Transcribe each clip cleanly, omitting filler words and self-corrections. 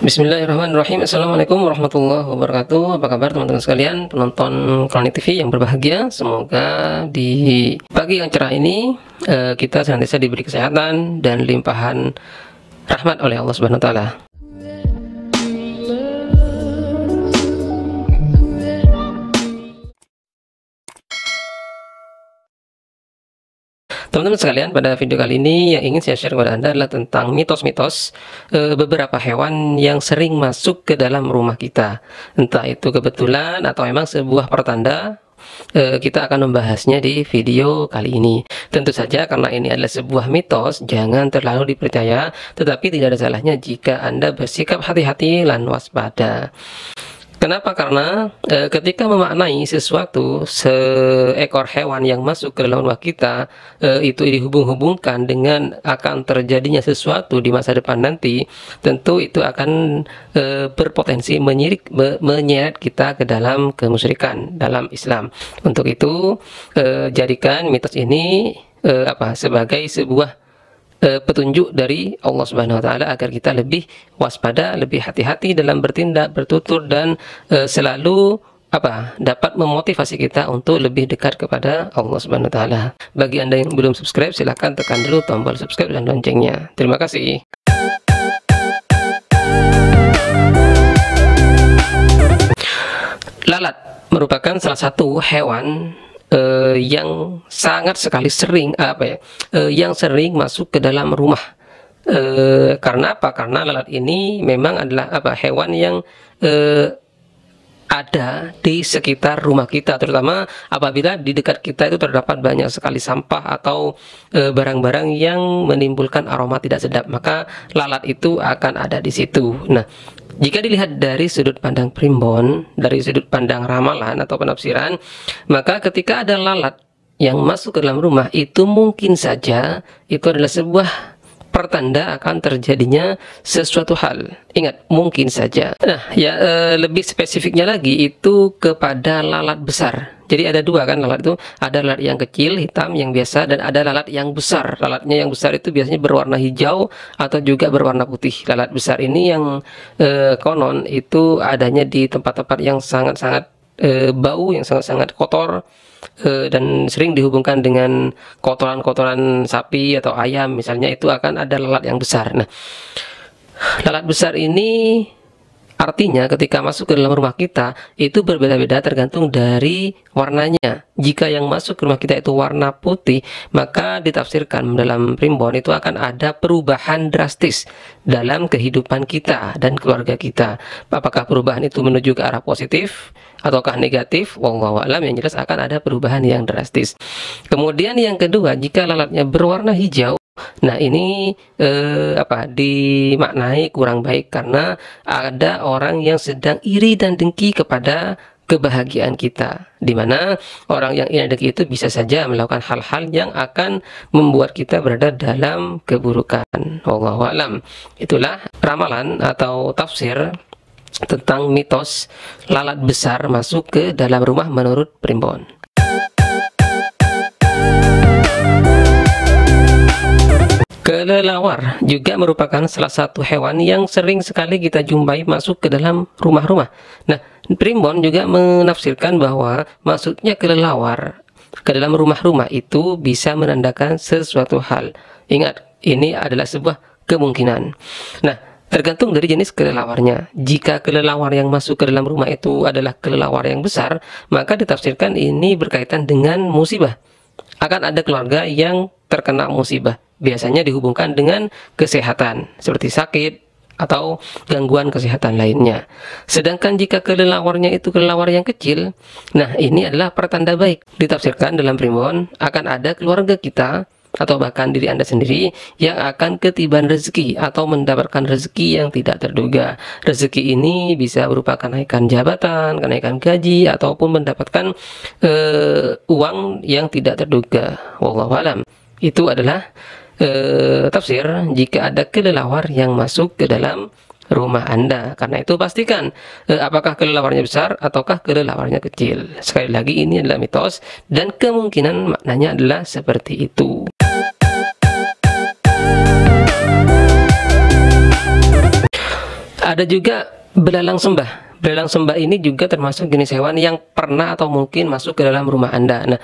Bismillahirrahmanirrahim. Assalamualaikum warahmatullahi wabarakatuh. Apa kabar teman-teman sekalian, penonton Kronik TV yang berbahagia? Semoga di pagi yang cerah ini kita senantiasa diberi kesehatan dan limpahan rahmat oleh Allah Subhanahu wa taala. Teman-teman sekalian, pada video kali ini yang ingin saya share kepada Anda adalah tentang mitos-mitos beberapa hewan yang sering masuk ke dalam rumah kita. Entah itu kebetulan atau memang sebuah pertanda. Kita akan membahasnya di video kali ini. Tentu saja karena ini adalah sebuah mitos, jangan terlalu dipercaya, tetapi tidak ada salahnya jika Anda bersikap hati-hati dan waspada. Kenapa? Karena ketika memaknai sesuatu, seekor hewan yang masuk ke dalam rumah kita, itu dihubung-hubungkan dengan akan terjadinya sesuatu di masa depan nanti, tentu itu akan berpotensi menyeret kita ke dalam kemusyrikan dalam Islam. Untuk itu, jadikan mitos ini sebagai sebuah petunjuk dari Allah Subhanahu wa taala agar kita lebih waspada, lebih hati-hati dalam bertindak, bertutur, dan selalu dapat memotivasi kita untuk lebih dekat kepada Allah Subhanahu wa taala. Bagi Anda yang belum subscribe, silahkan tekan dulu tombol subscribe dan loncengnya. Terima kasih. Lalat merupakan salah satu hewan yang sangat sekali sering yang sering masuk ke dalam rumah. Karena apa? Karena lalat ini memang adalah hewan yang ada di sekitar rumah kita, terutama apabila di dekat kita itu terdapat banyak sekali sampah atau barang-barang yang menimbulkan aroma tidak sedap, maka lalat itu akan ada di situ. Nah, jika dilihat dari sudut pandang primbon, dari sudut pandang ramalan atau penafsiran, maka ketika ada lalat yang masuk ke dalam rumah, itu mungkin saja itu adalah sebuah pertanda akan terjadinya sesuatu hal. Ingat, mungkin saja. Nah, lebih spesifiknya lagi itu kepada lalat besar. Jadi ada dua kan lalat itu, ada lalat yang kecil, hitam, yang biasa, dan ada lalat yang besar. Lalatnya yang besar itu biasanya berwarna hijau atau juga berwarna putih. Lalat besar ini yang konon itu adanya di tempat-tempat yang sangat-sangat bau, yang sangat-sangat kotor, dan sering dihubungkan dengan kotoran-kotoran sapi atau ayam misalnya, itu akan ada lalat yang besar. Nah, lalat besar ini artinya ketika masuk ke dalam rumah kita itu berbeda-beda tergantung dari warnanya. Jika yang masuk ke rumah kita itu warna putih, maka ditafsirkan dalam primbon itu akan ada perubahan drastis dalam kehidupan kita dan keluarga kita. Apakah perubahan itu menuju ke arah positif ataukah negatif? Wallahu a'lam, yang jelas akan ada perubahan yang drastis. Kemudian yang kedua, jika lalatnya berwarna hijau, nah ini dimaknai kurang baik karena ada orang yang sedang iri dan dengki kepada kebahagiaan kita, dimana orang yang iri dan dengki itu bisa saja melakukan hal-hal yang akan membuat kita berada dalam keburukan. Wallahu a'lam. Itulah ramalan atau tafsir tentang mitos lalat besar masuk ke dalam rumah menurut primbon. Kelelawar juga merupakan salah satu hewan yang sering sekali kita jumpai masuk ke dalam rumah-rumah. Nah, primbon juga menafsirkan bahwa masuknya kelelawar ke dalam rumah-rumah itu bisa menandakan sesuatu hal. Ingat, ini adalah sebuah kemungkinan. Nah, tergantung dari jenis kelelawarnya. Jika kelelawar yang masuk ke dalam rumah itu adalah kelelawar yang besar, maka ditafsirkan ini berkaitan dengan musibah. Akan ada keluarga yang terkena musibah. Biasanya dihubungkan dengan kesehatan, seperti sakit atau gangguan kesehatan lainnya. Sedangkan jika kelelawarnya itu kelelawar yang kecil, nah ini adalah pertanda baik. Ditafsirkan dalam primbon akan ada keluarga kita atau bahkan diri Anda sendiri yang akan ketiban rezeki atau mendapatkan rezeki yang tidak terduga. Rezeki ini bisa berupa kenaikan jabatan, kenaikan gaji, ataupun mendapatkan uang yang tidak terduga. Wallahu a'lam. Itu adalah tafsir jika ada kelelawar yang masuk ke dalam rumah Anda. Karena itu pastikan apakah kelelawarnya besar ataukah kelelawarnya kecil. Sekali lagi, ini adalah mitos dan kemungkinan maknanya adalah seperti itu. Ada juga belalang sembah. Belalang sembah ini juga termasuk jenis hewan yang pernah atau mungkin masuk ke dalam rumah Anda. Nah,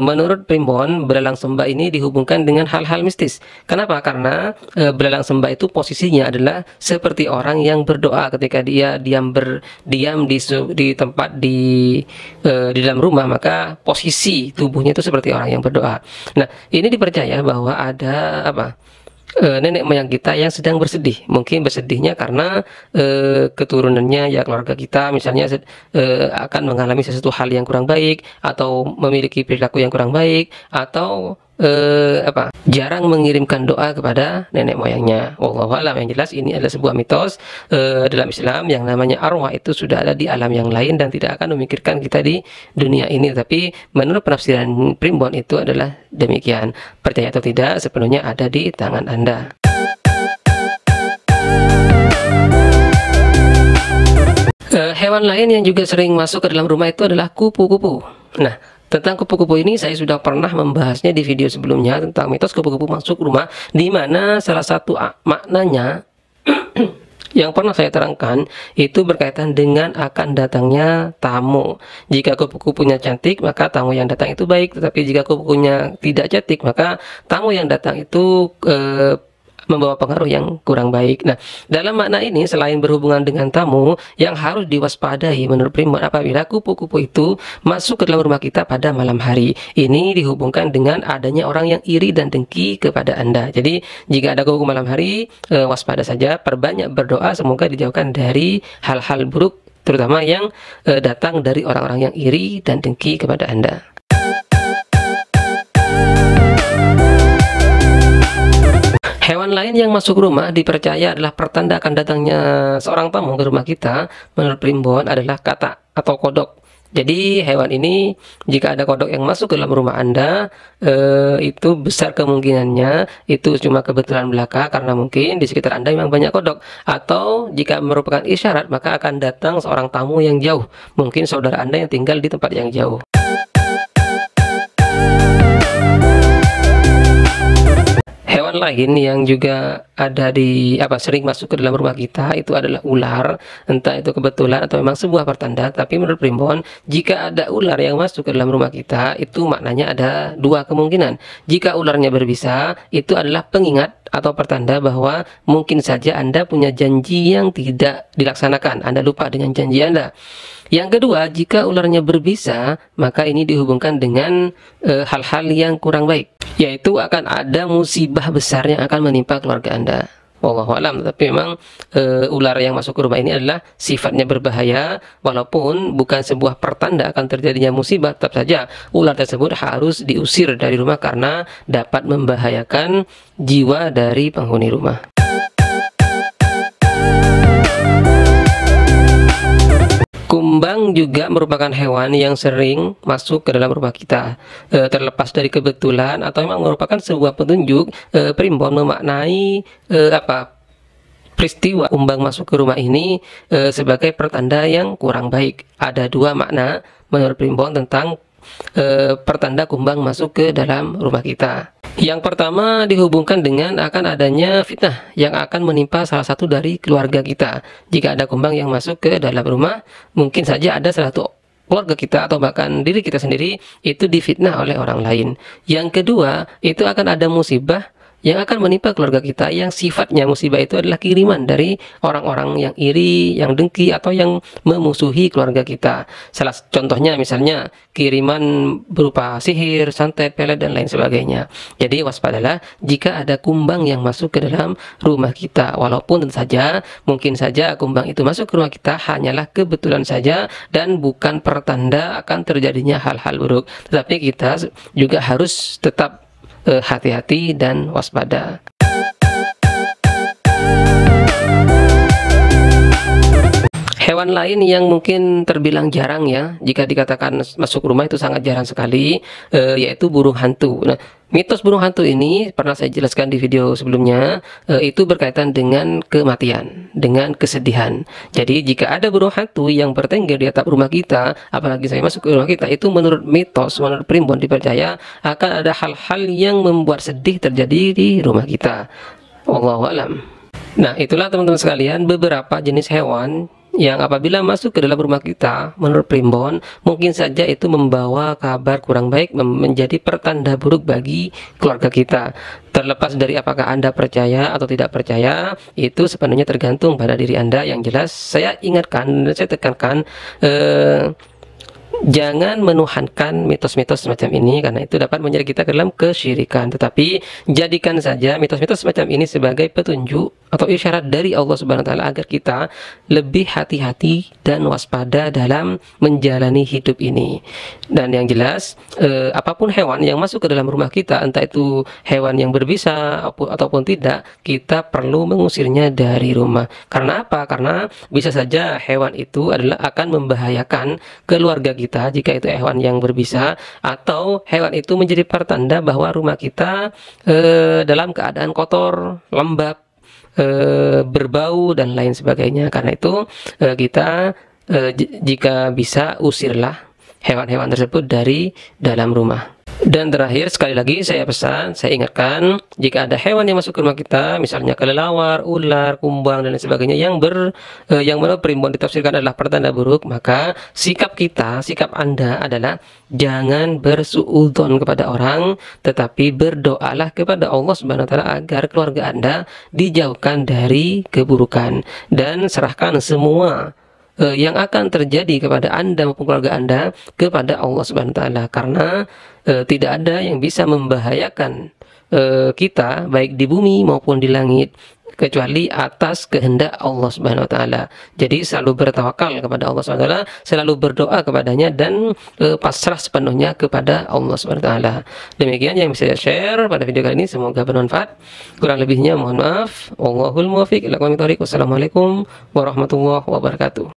menurut Primbon, belalang sembah ini dihubungkan dengan hal-hal mistis. Kenapa? Karena belalang sembah itu posisinya adalah seperti orang yang berdoa ketika dia diam di tempat di dalam rumah, maka posisi tubuhnya itu seperti orang yang berdoa. Nah, ini dipercaya bahwa ada nenek moyang kita yang sedang bersedih. Mungkin bersedihnya karena keturunannya, ya keluarga kita misalnya akan mengalami sesuatu hal yang kurang baik, atau memiliki perilaku yang kurang baik, atau jarang mengirimkan doa kepada nenek moyangnya. Wallahu a'lam. Yang jelas ini adalah sebuah mitos dalam Islam. Yang namanya arwah itu sudah ada di alam yang lain dan tidak akan memikirkan kita di dunia ini. Tapi menurut penafsiran Primbon itu adalah demikian. Percaya atau tidak, sepenuhnya ada di tangan Anda. Hewan lain yang juga sering masuk ke dalam rumah itu adalah kupu-kupu. Nah, tentang kupu-kupu ini saya sudah pernah membahasnya di video sebelumnya tentang mitos kupu-kupu masuk rumah, di mana salah satu maknanya yang pernah saya terangkan itu berkaitan dengan akan datangnya tamu. Jika kupu-kupunya cantik, maka tamu yang datang itu baik. Tetapi jika kupu-kupunya tidak cantik, maka tamu yang datang itu membawa pengaruh yang kurang baik. Nah, dalam makna ini selain berhubungan dengan tamu, yang harus diwaspadai menurut Primbon apabila kupu-kupu itu masuk ke dalam rumah kita pada malam hari. Ini dihubungkan dengan adanya orang yang iri dan dengki kepada Anda. Jadi, jika ada kupu-kupu malam hari, waspada saja, perbanyak berdoa semoga dijauhkan dari hal-hal buruk, terutama yang datang dari orang-orang yang iri dan dengki kepada Anda. Hewan lain yang masuk rumah dipercaya adalah pertanda akan datangnya seorang tamu ke rumah kita. Menurut Primbon adalah katak atau kodok. Jadi hewan ini, jika ada kodok yang masuk ke dalam rumah Anda, itu besar kemungkinannya itu cuma kebetulan belaka, karena mungkin di sekitar Anda memang banyak kodok. Atau jika merupakan isyarat, maka akan datang seorang tamu yang jauh. Mungkin saudara Anda yang tinggal di tempat yang jauh. Hewan lain yang juga ada sering masuk ke dalam rumah kita itu adalah ular. Entah itu kebetulan atau memang sebuah pertanda, tapi menurut Primbon, jika ada ular yang masuk ke dalam rumah kita, itu maknanya ada dua kemungkinan. Jika ularnya berbisa, itu adalah pengingat atau pertanda bahwa mungkin saja Anda punya janji yang tidak dilaksanakan. Anda lupa dengan janji Anda. Yang kedua, jika ularnya berbisa, maka ini dihubungkan dengan hal-hal yang kurang baik, yaitu akan ada musibah besar yang akan menimpa keluarga Anda. Wallahu a'lam. Tapi memang ular yang masuk ke rumah ini adalah sifatnya berbahaya, walaupun bukan sebuah pertanda akan terjadinya musibah. Tetap saja ular tersebut harus diusir dari rumah karena dapat membahayakan jiwa dari penghuni rumah. Kumbang juga merupakan hewan yang sering masuk ke dalam rumah kita. Terlepas dari kebetulan atau memang merupakan sebuah petunjuk, Primbon memaknai peristiwa kumbang masuk ke rumah ini sebagai pertanda yang kurang baik. Ada dua makna menurut Primbon tentang pertanda kumbang masuk ke dalam rumah kita. Yang pertama dihubungkan dengan akan adanya fitnah yang akan menimpa salah satu dari keluarga kita. Jika ada kumbang yang masuk ke dalam rumah, mungkin saja ada salah satu keluarga kita atau bahkan diri kita sendiri itu difitnah oleh orang lain. Yang kedua, itu akan ada musibah yang akan menimpa keluarga kita, yang sifatnya musibah itu adalah kiriman dari orang-orang yang iri, yang dengki, atau yang memusuhi keluarga kita. Salah contohnya misalnya kiriman berupa sihir, santet, pelet, dan lain sebagainya. Jadi waspadalah jika ada kumbang yang masuk ke dalam rumah kita. Walaupun tentu saja mungkin saja kumbang itu masuk ke rumah kita hanyalah kebetulan saja dan bukan pertanda akan terjadinya hal-hal buruk. Tetapi kita juga harus tetap hati-hati dan waspada. Hewan lain yang mungkin terbilang jarang ya, jika dikatakan masuk rumah itu sangat jarang sekali, yaitu burung hantu. Nah, mitos burung hantu ini pernah saya jelaskan di video sebelumnya, itu berkaitan dengan kematian, dengan kesedihan. Jadi jika ada burung hantu yang bertengger di atap rumah kita, apalagi saya masuk ke rumah kita, itu menurut mitos, menurut Primbon dipercaya akan ada hal-hal yang membuat sedih terjadi di rumah kita. Wallahu a'lam. Nah, itulah teman-teman sekalian beberapa jenis hewan yang apabila masuk ke dalam rumah kita, menurut Primbon, mungkin saja itu membawa kabar kurang baik, menjadi pertanda buruk bagi keluarga kita. Terlepas dari apakah Anda percaya atau tidak percaya, itu sepenuhnya tergantung pada diri Anda. Yang jelas, saya ingatkan dan saya tekankan, jangan menuhankan mitos-mitos semacam ini, karena itu dapat menyeret kita ke dalam kesyirikan. Tetapi jadikan saja mitos-mitos semacam ini sebagai petunjuk atau isyarat dari Allah Subhanahu wa taala agar kita lebih hati-hati dan waspada dalam menjalani hidup ini. Dan yang jelas, apapun hewan yang masuk ke dalam rumah kita, entah itu hewan yang berbisa ataupun tidak, kita perlu mengusirnya dari rumah. Karena apa? Karena bisa saja hewan itu adalah akan membahayakan keluarga kita jika itu hewan yang berbisa, atau hewan itu menjadi pertanda bahwa rumah kita dalam keadaan kotor, lembab, berbau dan lain sebagainya. Karena itu kita jika bisa usirlah hewan-hewan tersebut dari dalam rumah. Dan terakhir, sekali lagi saya pesan, saya ingatkan, jika ada hewan yang masuk ke rumah kita, misalnya kelelawar, ular, kumbang dan lain sebagainya yang menurut Primbon ditafsirkan adalah pertanda buruk, maka sikap kita, sikap Anda adalah jangan bersuudzon kepada orang, tetapi berdoalah kepada Allah Subhanahu wa taala agar keluarga Anda dijauhkan dari keburukan, dan serahkan semua yang akan terjadi kepada Anda maupun keluarga Anda kepada Allah Subhanahu wa taala, karena tidak ada yang bisa membahayakan kita baik di bumi maupun di langit kecuali atas kehendak Allah Subhanahu wa taala. Jadi selalu bertawakal kepada Allah Subhanahu wa taala, selalu berdoa kepadanya, dan pasrah sepenuhnya kepada Allah Subhanahu wa taala. Demikian yang bisa saya share pada video kali ini, semoga bermanfaat. Kurang lebihnya mohon maaf. Wallahul muwaffiq ila aqwamit thoriq. Wassalamualaikum warahmatullahi wabarakatuh.